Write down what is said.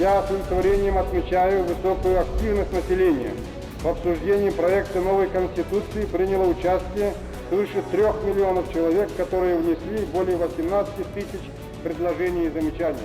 Я с удовлетворением отмечаю высокую активность населения. В обсуждении проекта новой Конституции приняло участие свыше 3 миллионов человек, которые внесли более 18 тысяч предложений и замечаний.